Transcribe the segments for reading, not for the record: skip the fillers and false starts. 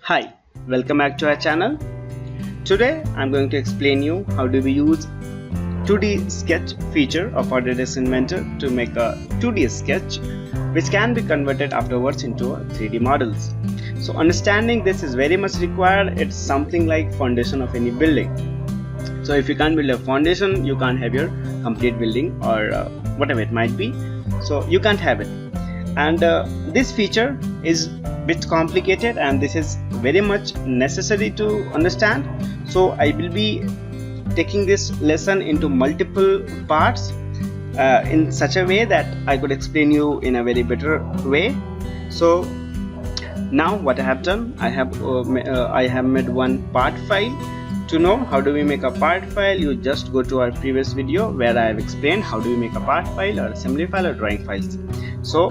Hi, welcome back to our channel. Today I'm going to explain you how do we use 2D sketch feature of Autodesk Inventor to make a 2D sketch which can be converted afterwards into a 3D models. So understanding this is very much required. It's something like foundation of any building. So if you can't build a foundation, you can't have your complete building or whatever it might be. So you can't have it. And this feature is bit complicated and this is very much necessary to understand. So I will be taking this lesson into multiple parts in such a way that I could explain you in a very better way. So now what I have done, I have made one part file. To know how do we make a part file, you just go to our previous video where I have explained how do we make a part file or assembly file or drawing files. So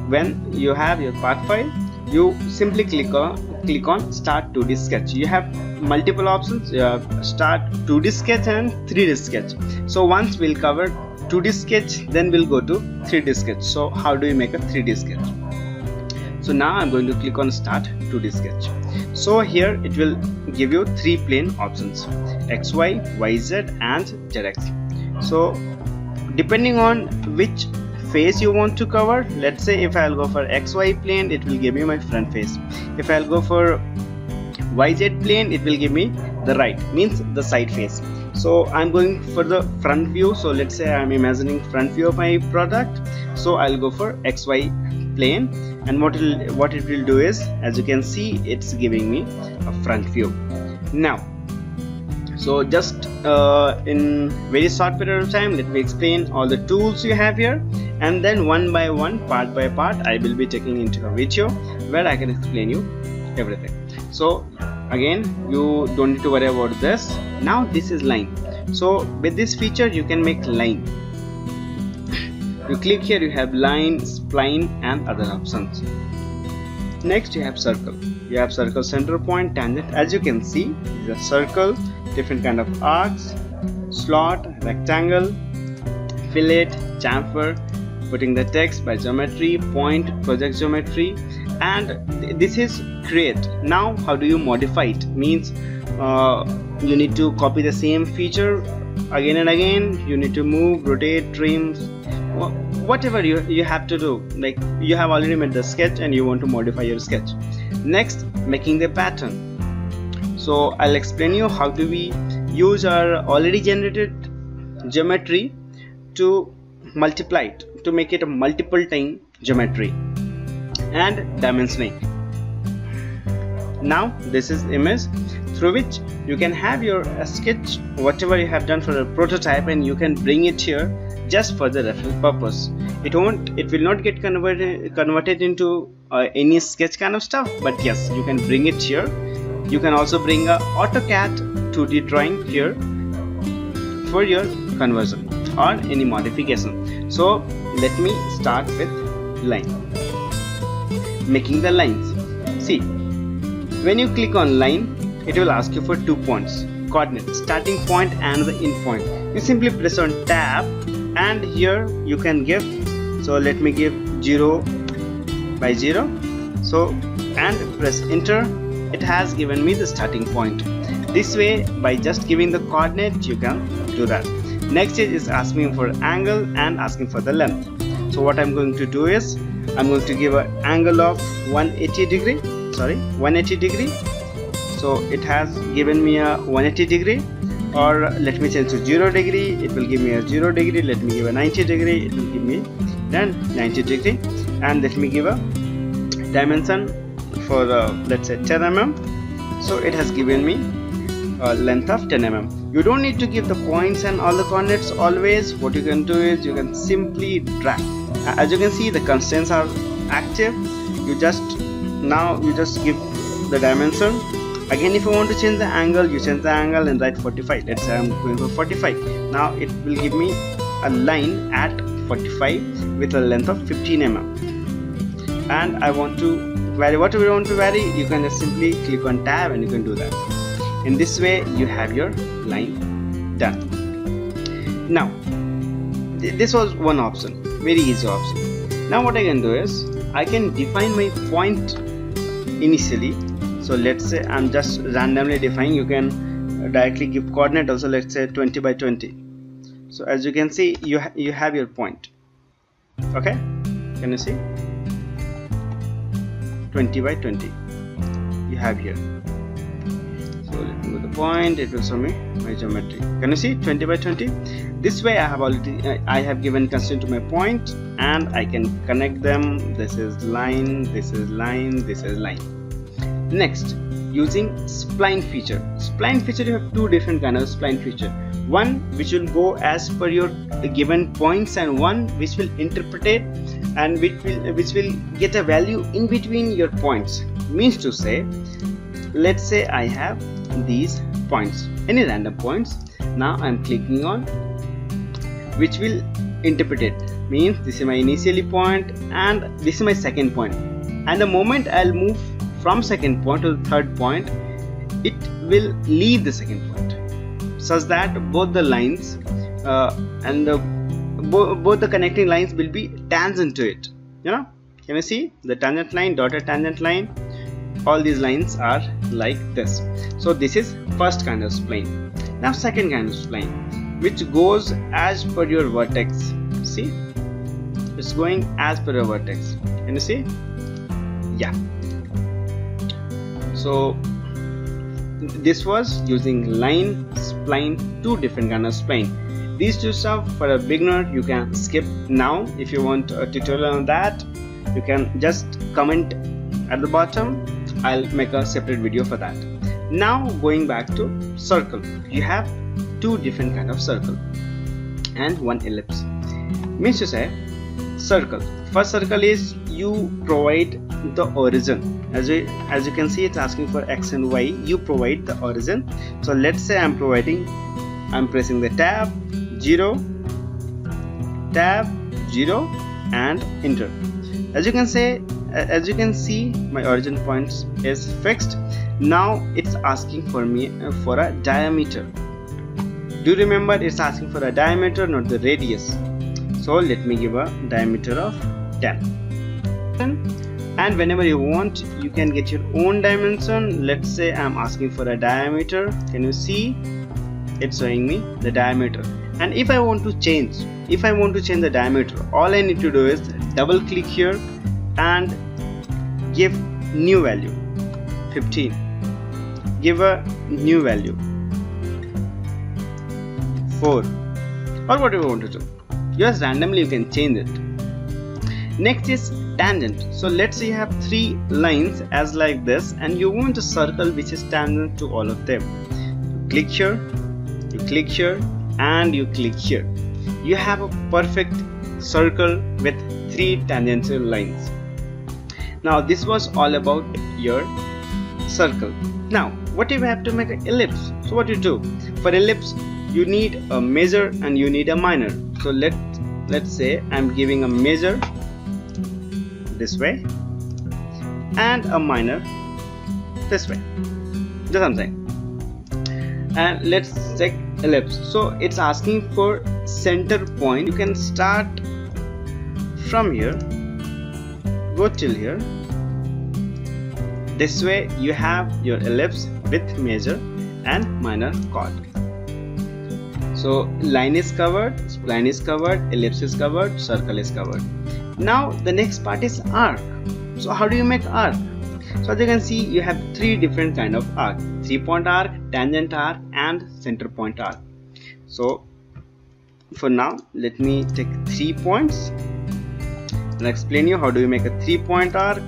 when you have your part file, you simply click on start 2D sketch. You have multiple options. You have start 2D sketch and 3D sketch. So once we'll cover 2D sketch, then we'll go to 3D sketch. So how do we make a 3D sketch? So now I'm going to click on start 2D sketch. So here it will give you three plane options: XY, YZ and ZX. So depending on which face you want to cover, let's say if I'll go for XY plane, it will give me my front face. If I'll go for YZ plane, it will give me the right, means the side face. So I'm going for the front view. So let's say I'm imagining front view of my product. So I'll go for XY plane, and what it will do is, as you can see, it's giving me a front view. Now so just in very short period of time, let me explain all the tools you have here, and then one by one, part by part, I will be taking into a video where I can explain you everything. So again, you don't need to worry about this. Now this is line. So with this feature you can make line. You click here, you have line, spline and other options. Next you have circle. You have circle, center point, tangent. As you can see, the circle, different kind of arcs, slot, rectangle, fillet, chamfer, putting the text by geometry, point, project geometry, and this is create. Now how do you modify it? Means you need to copy the same feature again and again. You need to move, rotate, trim, whatever you have to do. Like you have already made the sketch and you want to modify your sketch. Next, making the pattern. So I'll explain you how do we use our already generated geometry to multiply it, to make it a multiple time geometry, and dimensioning. Now this is image through which you can have your sketch, whatever you have done for a prototype, and you can bring it here just for the reference purpose. It will not get converted into any sketch kind of stuff, but yes, you can bring it here. You can also bring a AutoCAD 2D drawing here for your conversion or any modification. So let me start with line. Making the lines. See, when you click on line, it will ask you for 2 points, coordinate, starting point and the end point. You simply press on tab and here you can give, so let me give 0 by 0. So and press enter. It has given me the starting point. This way, by just giving the coordinate, you can do that. Next is asking for angle and asking for the length. So what I'm going to do is, I'm going to give an angle of 180 degree. So it has given me a 180 degree, or let me change to 0 degree. It will give me a 0 degree. Let me give a 90 degree. It will give me then 90 degree. And let me give a dimension for let's say 10 mm. So it has given me a length of 10 mm. You don't need to give the points and all the coordinates always. What you can do is you can simply drag. As you can see, the constraints are active. You just give the dimension. Again, if you want to change the angle, you change the angle and write 45. Let's say I'm going for 45. Now it will give me a line at 45 with a length of 15 mm. And I want to vary whatever you want to vary. You can just simply click on tab and you can do that. In this way, you have your line done. Now, this was one option, very easy option. Now what I can do is, I can define my point initially So let's say I'm just randomly defining. You can directly give coordinate also. Let's say 20 by 20. So as you can see, you have your point. Okay, can you see 20 by 20 you have here. So let me go to the point. It will show me my geometry. Can you see 20 by 20? This way I have given constraint to my point, and I can connect them. This is line, this is line, this is line. Next, using spline feature. Spline feature, you have two different kind of spline feature. One which will go as per your given points, and one which will interpret it and which will get a value in between your points. Means to say, let's say I have these points, any random points. Now I'm clicking on which will interpret it. Means this is my initially point and this is my second point, and the moment I'll move from second point to the third point, it will leave the second point, such that both the lines and both the connecting lines will be tangent to it. Can you see the tangent line, dotted tangent line? All these lines are like this. So this is first kind of spline. Now second kind of spline, which goes as per your vertex. See, it's going as per your vertex. Can you see? Yeah. So this was using line, spline, two different kind of spline. These two stuff for a beginner you can skip now. If you want a tutorial on that, you can just comment at the bottom. I'll make a separate video for that. Now going back to circle, you have two different kind of circle and one ellipse. Means to say, circle, first circle is you provide the origin. As you can see, it's asking for x and y. You provide the origin. So let's say I'm pressing the tab 0 and enter. As you can see, my origin points is fixed. Now it's asking for me for a diameter. Do remember, it's asking for a diameter, not the radius. So let me give a diameter of 10. And whenever you want, you can get your own dimension. Let's say I'm asking for a diameter. Can you see? It's showing me the diameter. And if I want to change the diameter, all I need to do is double click here and give new value 15. Give a new value 4, or whatever you want to do. Just randomly you can change it. Next is tangent. So let's say you have three lines as like this, and you want a circle which is tangent to all of them. Click here, you click here, and you click here. You have a perfect circle with three tangential lines. Now this was all about your circle. Now what if you have to make an ellipse? So what you do for ellipse, you need a major and you need a minor. So let's say I'm giving a major this way and a minor this way. Just I'm saying. And let's check ellipse. So it's asking for center point. You can start from here, go till here. This way you have your ellipse with major and minor chord. So line is covered, spline is covered, ellipse is covered, circle is covered. Now the next part is arc. So how do you make arc? So as you can see, you have three different kind of arc: 3-point arc, tangent arc, and center point arc. So for now, let me take 3 points and explain you how do you make a 3-point arc.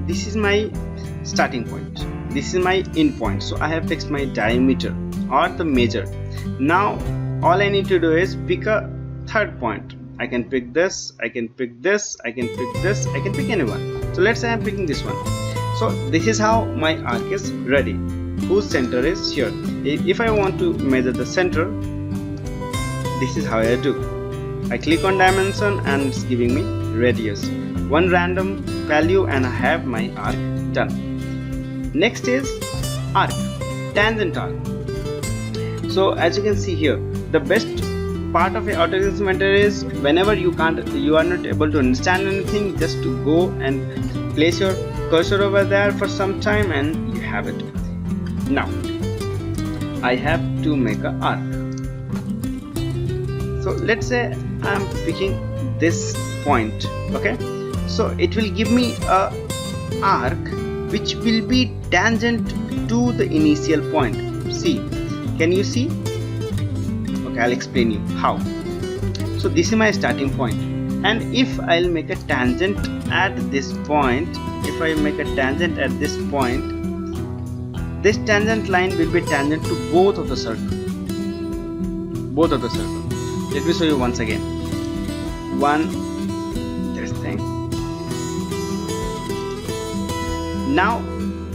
This is my starting point, this is my end point. So I have fixed my diameter or the major. Now all I need to do is pick a third point. I can pick this, I can pick this, I can pick this, I can pick anyone. So let's say I'm picking this one. So this is how my arc is ready, whose center is here. If I want to measure the center, this is how I do. I click on dimension and it's giving me radius, one random value, and I have my arc done. Next is arc, tangent arc. So as you can see here, the best part of your Autodesk Inventor is whenever you are not able to understand anything, just to go and place your cursor over there for some time and you have it. Now I have to make an arc. So let's say I'm picking this point. Okay, so it will give me a arc which will be tangent to the initial point. See, can you see? Okay, I'll explain you how. So this is my starting point, and if I'll make a tangent at this point, if I make a tangent at this point, this tangent line will be tangent to both of the circle. Both of the circle. Let me show you once again. This thing. Now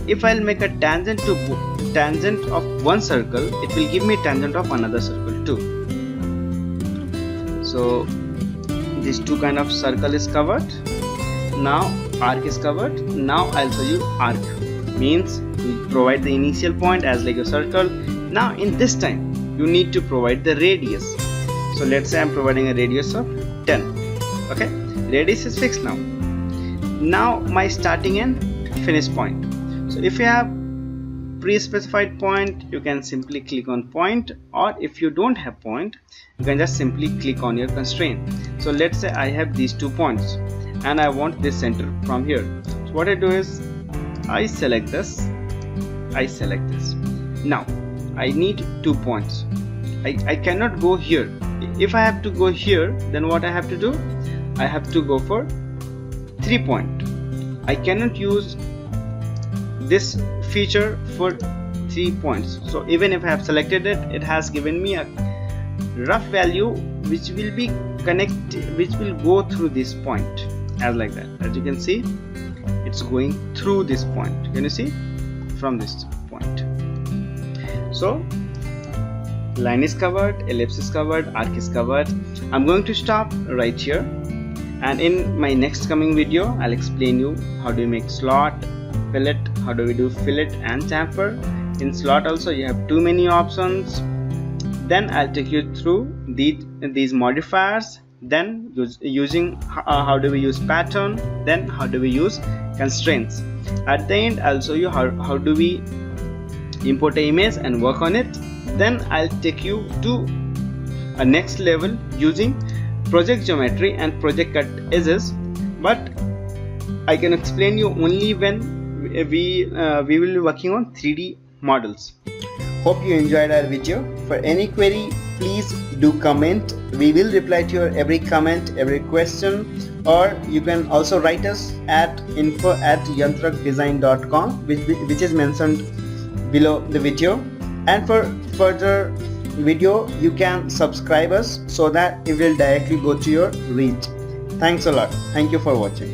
if I'll make a tangent of one circle, it will give me tangent of another circle too. So these two kind of circle is covered. Now arc is covered. Now I'll show you arc. Means we provide the initial point as like a circle. Now in this time you need to provide the radius. So let's say I'm providing a radius of 10. Okay, radius is fixed now. Now my starting and finish point. So if you have pre-specified point, you can simply click on point, or if you don't have point, you can just simply click on your constraint. So let's say I have these 2 points and I want this center from here. So what I do is I select this, now I need 2 points. I cannot go here. If I have to go here, then what I have to do, I have to go for 3 point. I cannot use this feature for 3 points. So even if I have selected it, it has given me a rough value which will be which will go through this point as like that. As you can see, it's going through this point. Can you see? From this point. So line is covered, ellipse is covered, arc is covered. I'm going to stop right here, and in my next coming video I'll explain you how do you make slot, fillet, how do we do fillet and chamfer. In slot also you have too many options. Then I'll take you through these modifiers, then using how do we use pattern, then how do we use constraints. At the end I'll show you how do we import an image and work on it. Then I'll take you to a next level using project geometry and project cut edges, but I can explain you only when we will be working on 3D models. Hope you enjoyed our video. For any query, please do comment. We will reply to your every comment, every question, or you can also write us at info@yantrakdesign.com, which is mentioned below the video. And for further video, you can subscribe us so that it will directly go to your reach. Thanks a lot. Thank you for watching.